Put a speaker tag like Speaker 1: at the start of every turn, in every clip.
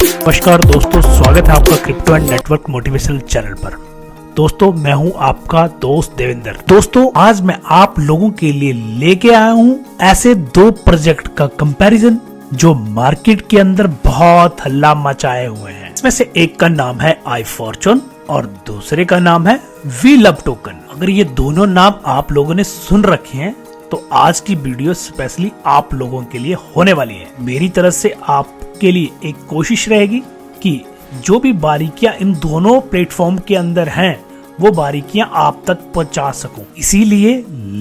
Speaker 1: नमस्कार दोस्तों, स्वागत है आपका crypto and network motivational channel पर। दोस्तों, मैं हूं आपका दोस्त देवेंद्र। दोस्तों, आज मैं आप लोगों के लिए लेके आया हूं ऐसे दो प्रोजेक्ट का कंपैरिजन जो मार्केट के अंदर बहुत हल्ला मचाए हुए हैं। इसमें से एक का नाम है iFortune और दूसरे का नाम है VLove टोकन। अगर ये दोनों नाम आप लोगों ने सुन रखे हैं तो आज की वीडियो स्पेशली आप लोगों के लिए होने वाली है। मेरी तरफ से आपके लिए एक कोशिश रहेगी कि जो भी बारीकियां इन दोनों प्लेटफॉर्म के अंदर हैं वो बारीकियां आप तक पहुंचा सकूं, इसीलिए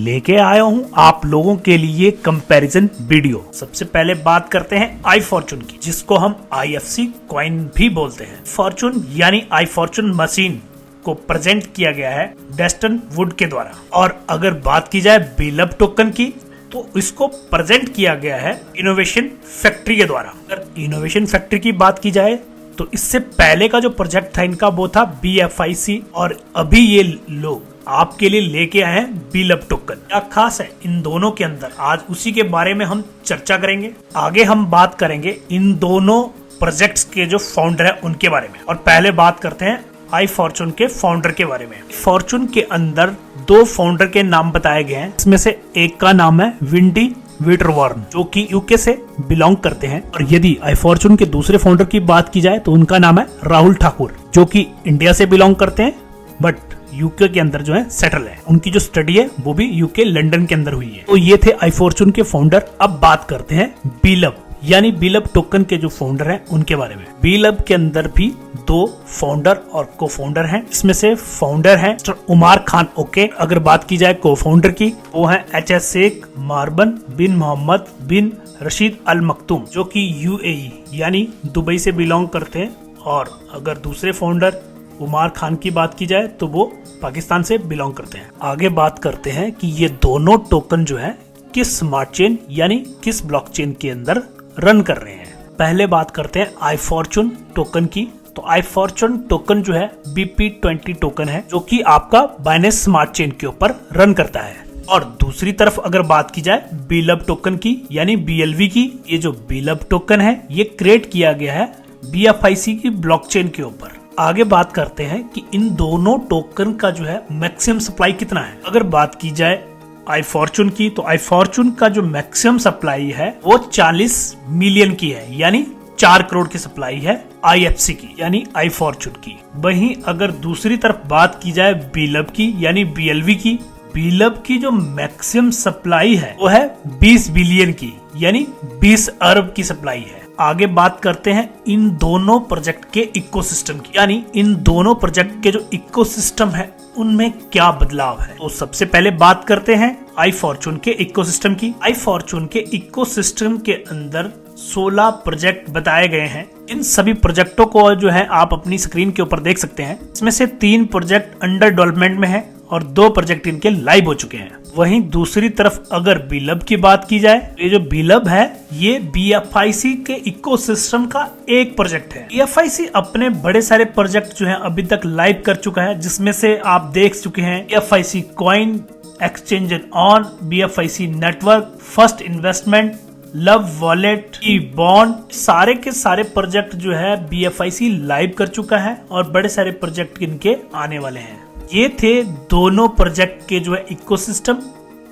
Speaker 1: लेके आया हूं आप लोगों के लिए कंपैरिजन वीडियो। सबसे पहले बात करते हैं iFortune की, जिसको हम IFC कॉइन भी बोलते हैं। फॉर्चून यानी iFortune मशीन को प्रेजेंट किया गया है डेस्टन वुड के द्वारा। और अगर बात की जाए VLove टोकन की तो इसको प्रेजेंट किया गया है इनोवेशन फैक्ट्री के द्वारा। अगर इनोवेशन फैक्ट्री की बात की जाए तो इससे पहले का जो प्रोजेक्ट था इनका वो था BFIC, और अभी ये लोग आपके लिए लेके आए हैं VLove टोकन। क्या खास है इन दोनों के अंदर, आज उसी के बारे में हम चर्चा करेंगे। आगे हम बात करेंगे इन दोनों प्रोजेक्ट्स के जो फाउंडर है उनके बारे में। और पहले बात करते हैं iFortune के फाउंडर के बारे में। फॉर्चून के अंदर दो फाउंडर के नाम बताए गए हैं। इसमें से एक का नाम है विंडी विटरवॉर्न, जो कि यूके से बिलोंग करते हैं। और यदि iFortune के दूसरे फाउंडर की बात की जाए तो उनका नाम है राहुल ठाकुर, जो कि इंडिया से बिलोंग करते हैं बट यूके के अंदर जो है सेटल है। उनकी जो स्टडी है वो भी यूके लंदन के अंदर हुई है। तो ये थे iFortune के फाउंडर। अब बात करते हैं VLove यानी VLove टोकन के जो फाउंडर हैं उनके बारे में। VLove के अंदर भी दो फाउंडर और को फाउंडर हैं। इसमें से फाउंडर हैं मिस्टर उमर खान ओके। अगर बात की जाए को फाउंडर की, वो है HS शेख मार्बन बिन मोहम्मद बिन रशीद अल मखतूम, जो कि UAE यानी दुबई से बिलोंग करते हैं। और अगर दूसरे फाउंडर उमर खान की बात की जाए तो वो पाकिस्तान से बिलोंग करते हैं। आगे बात करते हैं कि ये दोनों टोकन जो है किस स्मार्ट चेन यानी किस ब्लॉकचेन के अंदर रन कर रहे हैं। पहले बात करते हैं iFortune टोकन की। तो iFortune टोकन जो है BP20 टोकन है, जो कि आपका बाइनेंस स्मार्ट चेन के ऊपर रन करता है। और दूसरी तरफ अगर बात की जाए VLove टोकन की यानी BLV की, ये जो VLove टोकन है ये क्रिएट किया गया है BFIC की ब्लॉकचेन के ऊपर। आगे बात करते हैं कि इन दोनों टोकन का जो है मैक्सिमम सप्लाई कितना है। अगर बात की जाए iFortune की तो iFortune का जो मैक्सिमम सप्लाई है वो 40 मिलियन की है, यानी 4 करोड़ की सप्लाई है IFC की यानी iFortune की। वहीं अगर दूसरी तरफ बात की जाए VLove की यानी BLV की, VLove की जो मैक्सिमम सप्लाई है वो है 20 बिलियन की यानी 20 अरब की सप्लाई है। आगे बात करते हैं इन दोनों प्रोजेक्ट के इकोसिस्टम की, यानी इन दोनों प्रोजेक्ट के जो इकोसिस्टम है उनमें क्या बदलाव है। तो सबसे पहले बात करते हैं iFortune के इकोसिस्टम की। iFortune के इकोसिस्टम के अंदर 16 प्रोजेक्ट बताए गए हैं। इन सभी प्रोजेक्टों को जो है आप अपनी स्क्रीन के ऊपर देख सकते हैं। इसमें से 3 प्रोजेक्ट अंडर डेवलपमेंट में है और 2 प्रोजेक्ट इनके लाइव हो चुके हैं। वहीं दूसरी तरफ अगर VLove की बात की जाए, ये जो VLove है ये BFIC के इकोसिस्टम का एक प्रोजेक्ट है। BFIC अपने बड़े सारे प्रोजेक्ट जो है अभी तक लाइव कर चुका है, जिसमें से आप देख चुके हैं BFIC coin, exchange on, BFIC network, first investment, love wallet, E bond. सारे के सारे प्रोजेक्ट जो है BFIC लाइव कर चुका है और बड़े सारे प्रोजेक्ट इनके आने वाले हैं। ये थे दोनों प्रोजेक्ट के जो है इकोसिस्टम।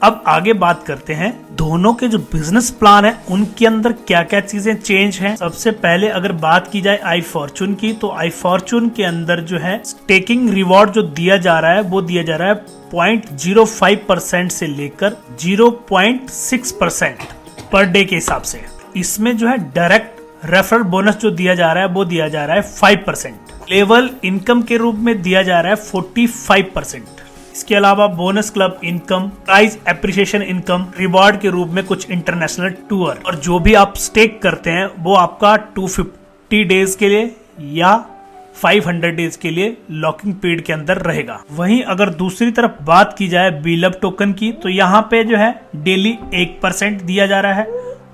Speaker 1: अब आगे बात करते हैं दोनों के जो बिजनेस प्लान है उनके अंदर क्या क्या चीजें चेंज हैं। सबसे पहले अगर बात की जाए iFortune की, तो iFortune के अंदर जो है स्टेकिंग रिवॉर्ड जो दिया जा रहा है वो दिया जा रहा है 0.05% से लेकर 0.6% पर डे के हिसाब से। इसमें जो है डायरेक्ट रेफरल बोनस जो दिया जा रहा है वो दिया जा रहा है 5%। लेवल इनकम के रूप में दिया जा रहा है 45%। इसके अलावा bonus club income, prize appreciation income, reward के रूप में कुछ इंटरनेशनल टूर, और जो भी आप स्टेक करते हैं वो आपका 250 डेज के लिए या 500 डेज के लिए लॉकिंग पीरियड के अंदर रहेगा। वहीं अगर दूसरी तरफ बात की जाए VLove टोकन की, तो यहाँ पे जो है डेली 1% दिया जा रहा है,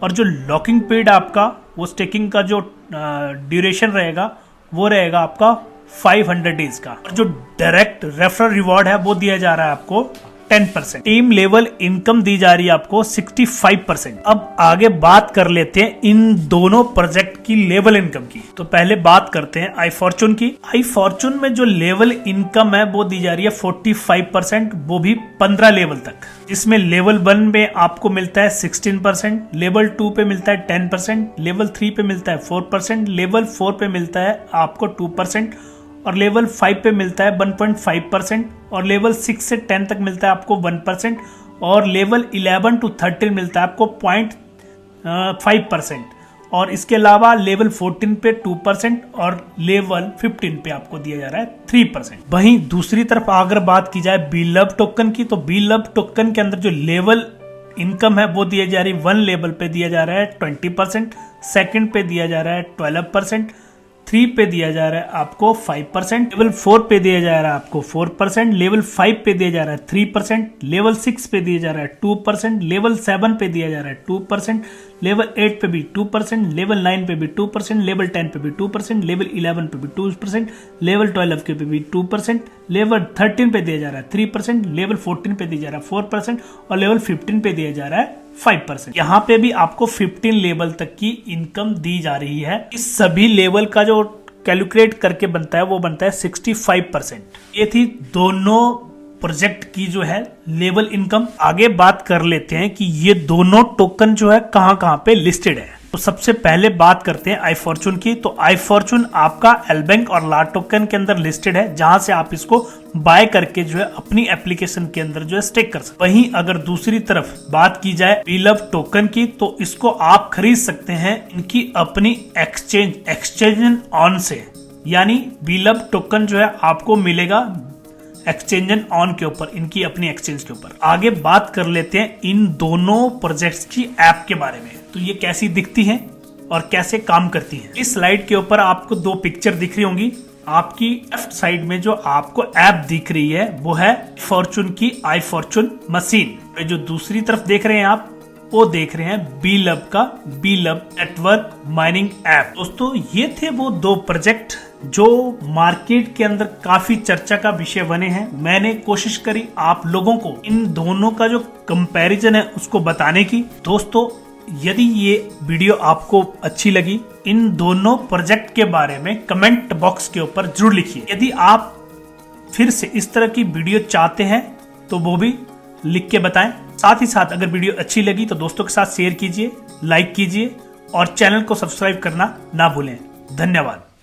Speaker 1: और जो लॉकिंग पीरियड आपका वो स्टेकिंग का जो ड्यूरेशन रहेगा वो रहेगा आपका 500 डेज का। और जो डायरेक्ट रेफरल रिवॉर्ड है वो दिया जा रहा है आपको 10%। टीम लेवल इनकम दी जा रही है आपको 65%। अब आगे बात कर लेते हैं इन दोनों प्रोजेक्ट की लेवल इनकम की। तो पहले बात करते हैं आई फॉर्चून की। आई फॉर्चून में जो लेवल इनकम है वो दी जा रही है 45%, वो भी 15 लेवल तक, जिसमें लेवल 1 में आपको मिलता है 16%, लेवल 2 पे मिलता है 10%, लेवल 3 पे मिलता है 4%, लेवल 4 पे मिलता है आपको 2%, और लेवल 5 पे मिलता है 1.5%, और लेवल 6 से 10 तक मिलता है आपको 1%, और लेवल 11 to 13 मिलता है आपको 0.5%, और इसके अलावा लेवल 14 पे 2% और लेवल 15 पे आपको दिया जा रहा है 3%। वहीं दूसरी तरफ अगर बात की जाए बी लव टोकन की, तो बी लव टोकन के अंदर जो लेवल इनकम है वो दिया जा रही है 1 लेवल पे दिया जा रहा है 20%, सेकंड पे दिया जा रहा है 12%, 3 पे दिया जा रहा है आपको 5%, लेवल 4 पे दिया जा रहा है आपको 4%, लेवल 5 पे दिया जा रहा है 3%, लेवल 6 पे दिया जा रहा है 2%, लेवल 7 पे दिया जा रहा है 2%, लेवल 8 पे भी 2%, लेवल 9 पे भी 2%, लेवल 10 पे भी 2%, लेवल 11 पे भी 2%, लेवल 12 के पे भी 2%, लेवल 13 पे दिया जा रहा है 3%, लेवल 14 पे दिया जा रहा है 4%, और लेवल 15 पे दिया जा रहा है 5%। यहाँ पे भी आपको 15 लेवल तक की इनकम दी जा रही है। इस सभी लेवल का जो कैलकुलेट करके बनता है वो बनता है 65%। ये थी दोनों प्रोजेक्ट की जो है लेवल इनकम। आगे बात कर लेते हैं कि ये दोनों टोकन जो है कहाँ कहाँ पे लिस्टेड है। तो सबसे पहले बात करते हैं आई फॉर्चून की। तो आई फॉर्चून आपका एलबैंक और ला टोकन के अंदर लिस्टेड है, जहां से आप इसको बाय करके जो है अपनी एप्लीकेशन के अंदर जो है स्टेक कर सकते। वहीं अगर दूसरी तरफ बात की जाए बी लव टोकन की, तो इसको आप खरीद सकते हैं इनकी अपनी एक्सचेंज ऑन से, यानी बी लव टोकन जो है आपको मिलेगा एक्सचेंज ऑन के ऊपर, इनकी अपनी एक्सचेंज के ऊपर। आगे बात कर लेते हैं इन दोनों प्रोजेक्ट्स की ऐप के बारे में। तो ये कैसी दिखती हैं और कैसे काम करती हैं। इस स्लाइड के ऊपर आपको 2 पिक्चर दिख रही होंगी। आपकी लेफ्ट साइड में जो आपको ऐप दिख रही है वो है फॉर्चून की आई फॉर्चून मशीन। जो दूसरी तरफ देख रहे हैं आप, वो देख रहे हैं बी लव का B love network mining app. दोस्तों ये थे वो 2 प्रोजेक्ट जो मार्केट के अंदर काफी चर्चा का विषय बने हैं। मैंने कोशिश करी आप लोगों को इन दोनों का जो कंपैरिजन है उसको बताने की। दोस्तों यदि ये वीडियो आपको अच्छी लगी, इन दोनों प्रोजेक्ट के बारे में कमेंट बॉक्स के ऊपर जरूर लिखिए। यदि आप फिर से इस तरह की वीडियो चाहते हैं तो वो भी लिख के बताएं। साथ ही साथ अगर वीडियो अच्छी लगी तो दोस्तों के साथ शेयर कीजिए, लाइक कीजिए और चैनल को सब्सक्राइब करना ना भूलें। धन्यवाद।